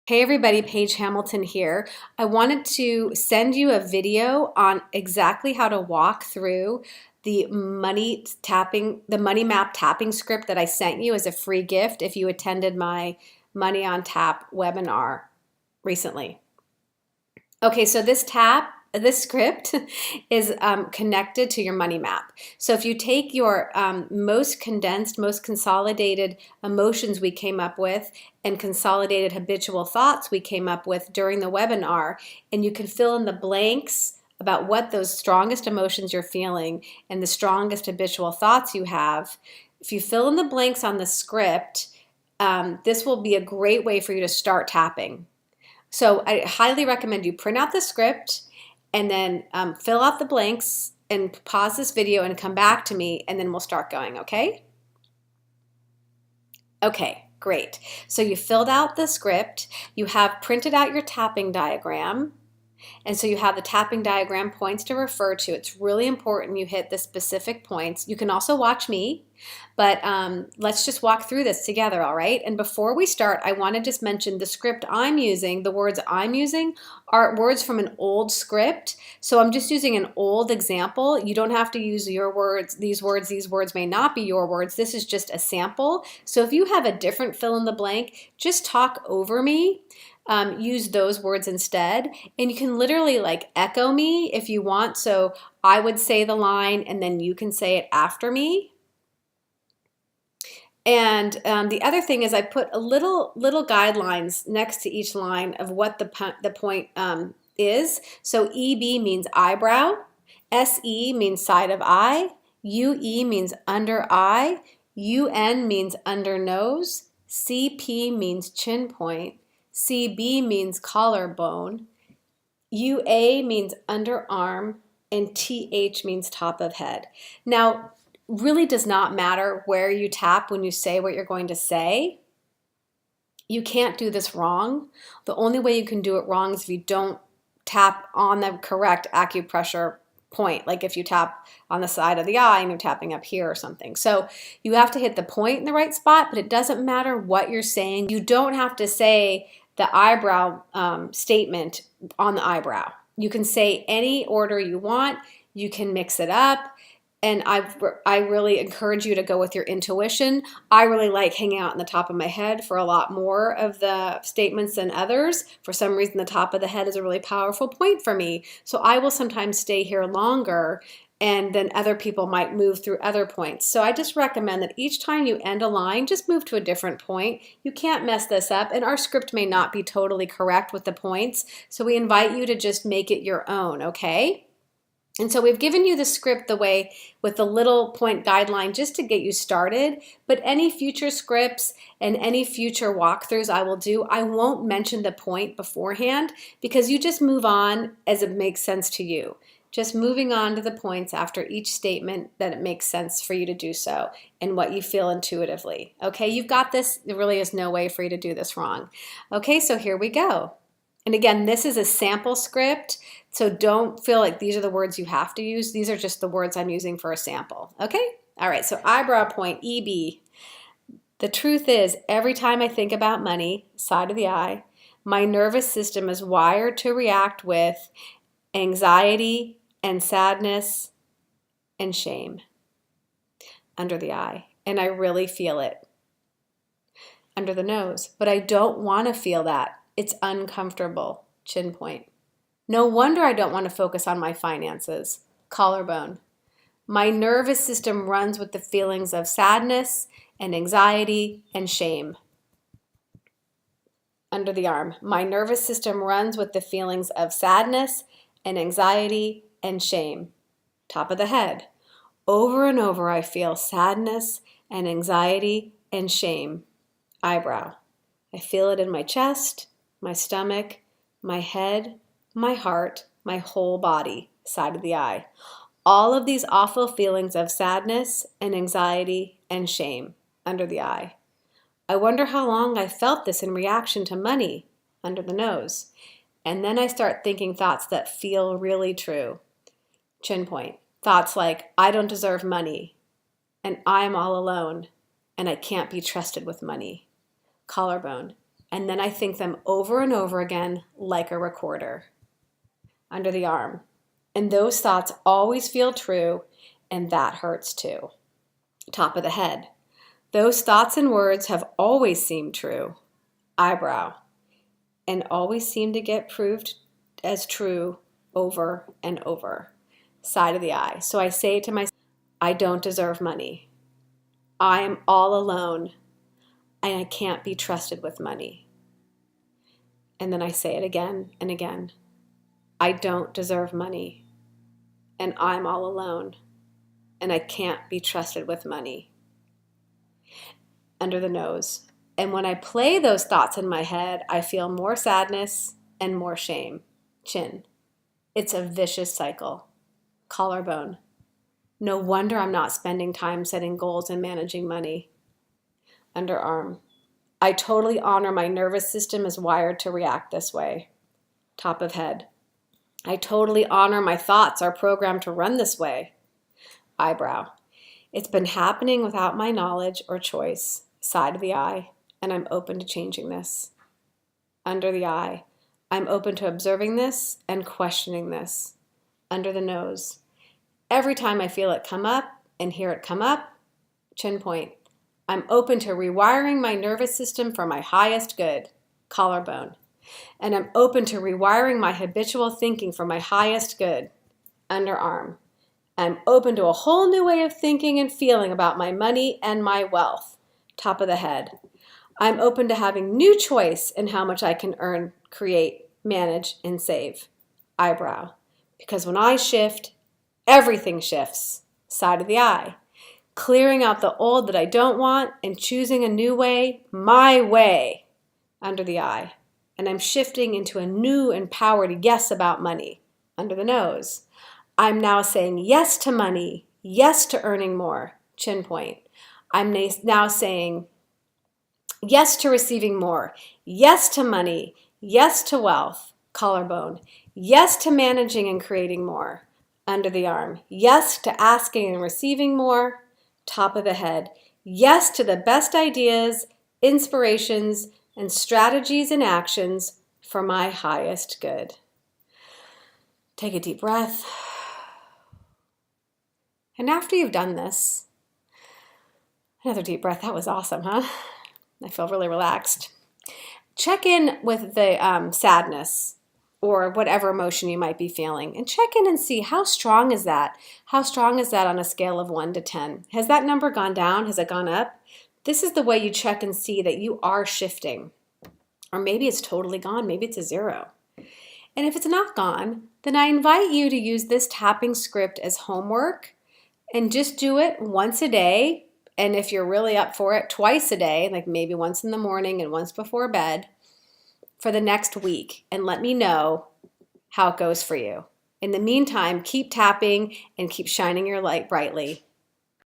Hey everybody, Paige Hamilton here. I wanted to send you a video on exactly how to walk through the money map tapping script that I sent you as a free gift if you attended my Money on Tap webinar recently. Okay, so this script is connected to your money map. So if you take your most condensed, most consolidated emotions we came up with and consolidated habitual thoughts we came up with during the webinar, and you can fill in the blanks about what those strongest emotions you're feeling and the strongest habitual thoughts you have, if you fill in the blanks on the script, this will be a great way for you to start tapping. So I highly recommend you print out the script and then fill out the blanks and pause this video and come back to me, and then we'll start going, okay? Okay, great. So you filled out the script, you have printed out your tapping diagram, and so you have the tapping diagram points to refer to. It's really important you hit the specific points. You can also watch me, but let's just walk through this together, all right? And before we start, I want to just mention the script I'm using, the words I'm using are words from an old script. So I'm just using an old example. You don't have to use your words. These words may not be your words. This is just a sample. So if you have a different fill in the blank, just talk over me. Use those words instead, and you can literally like echo me if you want. So I would say the line and then you can say it after me. And the other thing is I put a little guidelines next to each line of what the point is. So EB means eyebrow, SE means side of eye, UE means under eye, UN means under nose, CP means chin point, CB means collarbone, UA means underarm, and TH means top of head. Now, really does not matter where you tap when you say what you're going to say. You can't do this wrong. The only way you can do it wrong is if you don't tap on the correct acupressure point, like if you tap on the side of the eye and you're tapping up here or something. So you have to hit the point in the right spot, but it doesn't matter what you're saying. You don't have to say the eyebrow statement on the eyebrow. You can say any order you want. You can mix it up. And I really encourage you to go with your intuition. I really like hanging out in the top of my head for a lot more of the statements than others. For some reason, the top of the head is a really powerful point for me. So I will sometimes stay here longer, and then other people might move through other points. So I just recommend that each time you end a line, just move to a different point. You can't mess this up, and our script may not be totally correct with the points. So we invite you to just make it your own, okay? And so we've given you the script the way with the little point guideline just to get you started, but any future scripts and any future walkthroughs I will do, I won't mention the point beforehand because you just move on as it makes sense to you. Just moving on to the points after each statement that it makes sense for you to do so and what you feel intuitively. Okay, you've got this. There really is no way for you to do this wrong. Okay, so here we go. And again, this is a sample script, so don't feel like these are the words you have to use. These are just the words I'm using for a sample, okay? All right, so eyebrow point, EB. The truth is, every time I think about money, side of the eye, my nervous system is wired to react with anxiety and sadness and shame under the eye, and I really feel it under the nose, but I don't want to feel that. It's uncomfortable, chin point. No wonder I don't want to focus on my finances, collarbone. My nervous system runs with the feelings of sadness and anxiety and shame. Under the arm. My nervous system runs with the feelings of sadness and anxiety and shame. Top of the head. Over and over I feel sadness and anxiety and shame. Eyebrow. I feel it in my chest, my stomach, my head, my heart, my whole body, side of the eye. All of these awful feelings of sadness and anxiety and shame under the eye. I wonder how long I felt this in reaction to money under the nose. And then I start thinking thoughts that feel really true. Chin point. Thoughts like, I don't deserve money, and I'm all alone, and I can't be trusted with money. Collarbone. And then I think them over and over again like a recorder. Under the arm. And those thoughts always feel true, and that hurts too. Top of the head. Those thoughts and words have always seemed true. Eyebrow. And always seem to get proved as true over and over. Side of the eye. So I say to myself, I don't deserve money. I am all alone, and I can't be trusted with money. And then I say it again and again. I don't deserve money, and I'm all alone, and I can't be trusted with money. Under the nose. And when I play those thoughts in my head, I feel more sadness and more shame. Chin. It's a vicious cycle. Collarbone. No wonder I'm not spending time setting goals and managing money. Underarm. I totally honor my nervous system is wired to react this way. Top of head. I totally honor my thoughts are programmed to run this way. Eyebrow. It's been happening without my knowledge or choice. Side of the eye. And I'm open to changing this. Under the eye. I'm open to observing this and questioning this. Under the nose. Every time I feel it come up and hear it come up, chin point. I'm open to rewiring my nervous system for my highest good. Collarbone. And I'm open to rewiring my habitual thinking for my highest good. Underarm. I'm open to a whole new way of thinking and feeling about my money and my wealth. Top of the head. I'm open to having new choice in how much I can earn, create, manage, and save. Eyebrow. Because when I shift, everything shifts. Side of the eye. Clearing out the old that I don't want and choosing a new way, my way. Under the eye. And I'm shifting into a new empowered yes about money. Under the nose. I'm now saying yes to money, yes to earning more. Chin point. I'm now saying yes to receiving more, yes to money, yes to wealth. Collarbone. Yes to managing and creating more. Under the arm. Yes to asking and receiving more. Top of the head. Yes to the best ideas, inspirations, and strategies and actions for my highest good. Take a deep breath. And after you've done this, another deep breath. That was awesome, huh? I feel really relaxed. Check in with the sadness or whatever emotion you might be feeling, and check in and see how strong is that? How strong is that on a scale of 1 to 10? Has that number gone down? Has it gone up? This is the way you check and see that you are shifting. Or maybe it's totally gone. Maybe it's a 0. And if it's not gone, then I invite you to use this tapping script as homework and just do it once a day. And if you're really up for it, twice a day, like maybe once in the morning and once before bed for the next week. And let me know how it goes for you. In the meantime, keep tapping and keep shining your light brightly.